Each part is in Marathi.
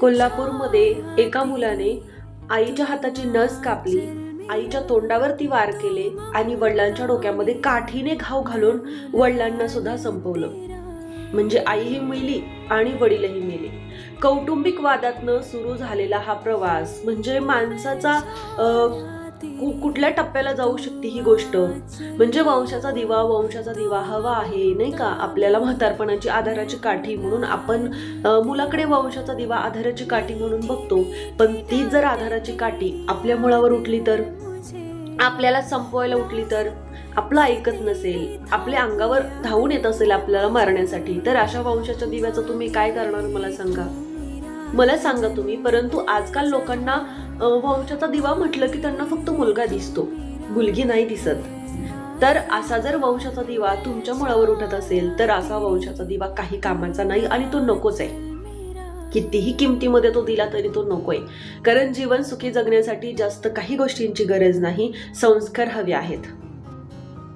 कोल्हापूरमध्ये एका मुलाने आईच्या हाताची नस कापली, आईच्या तोंडावर ती वार केले आणि वडिलांच्या डोक्यामध्ये काठीने घाव घालून वडिलांना सुद्धा संपवलं. म्हणजे आईही मेली आणि वडीलही मेले. कौटुंबिक वादातनं सुरू झालेला हा प्रवास म्हणजे माणसाचा कुठल्या टप्प्याला जाऊ शकते ही गोष्ट. म्हणजे वंशाचा दिवा हवा आहे नाही का आपल्याला, म्हातारपणाची आधाराची काठी म्हणून आपण मुलाकडे वंशाचा दिवा आधाराची काठी म्हणून बघतो. पण ती जर आधाराची काठी आपल्या मुळावर उठली तर, आपल्याला संपवायला उठली तर, आपलं ऐकत नसेल, आपल्या अंगावर धावून येत असेल आपल्याला मारण्यासाठी, तर अशा वंशाच्या दिव्याचं तुम्ही काय करणार मला सांगा तुम्ही. परंतु आजकाल लोकांना वंशाचा दिवा म्हटलं की त्यांना फक्त मुलगा दिसतो, मुलगी नाही दिसत. तर असा जर वंशाचा दिवा तुमच्या मुळावर उठत असेल तर असा वंशाचा दिवा काही कामाचा नाही आणि तो नकोच आहे. कितीही किमतीमध्ये तो दिला तरी तो नकोय. कारण जीवन सुखी जगण्यासाठी जास्त काही गोष्टींची गरज नाही, संस्कार हवे आहेत.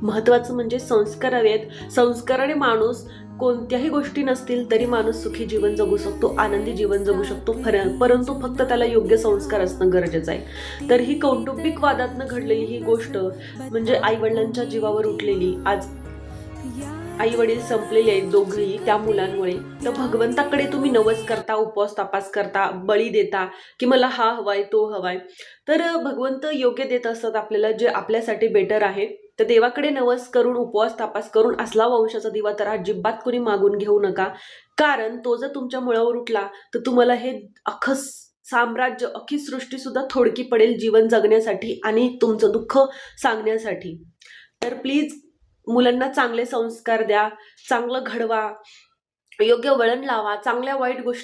महत्वाचं म्हणजे संस्कार हवेत. संस्काराने माणूस कोणत्याही गोष्टी नसतील तरी माणूस सुखी जीवन जगू शकतो, आनंदी जीवन जगू शकतो. परंतु फक्त त्याला योग्य संस्कार असणं गरजेचं आहे. तर ही कौटुंबिक वादातनं घडलेली ही गोष्ट म्हणजे आई वडिलांच्या जीवावर उठलेली, आज आई वडील संपलेले आहेत दोघंही त्या मुलांमुळे. तर भगवंताकडे तुम्ही नवस करता, उपवास तापास करता, बळी देता की मला हा हवाय तो हवाय, तर भगवंत योग्य देत असतात आपल्याला जे आपल्यासाठी बेटर आहे. तर देवाकडे नवस करून, उपवास तापास करून असला वंशाचा दिवा तर अजिबात कुणी मागून घेऊ नका. कारण तो जर तुमच्या मुळावर उठला तर तुम्हाला हे अख्खं साम्राज्य, अख्खी सृष्टी सुद्धा थोडकी पडेल जीवन जगण्यासाठी आणि तुमचं दुःख सांगण्यासाठी. तर प्लीज मुलांना चांगले संस्कार द्या, चांगलं घडवा, योग्य वळण लावा, चांगल्या वाईट गोष्टी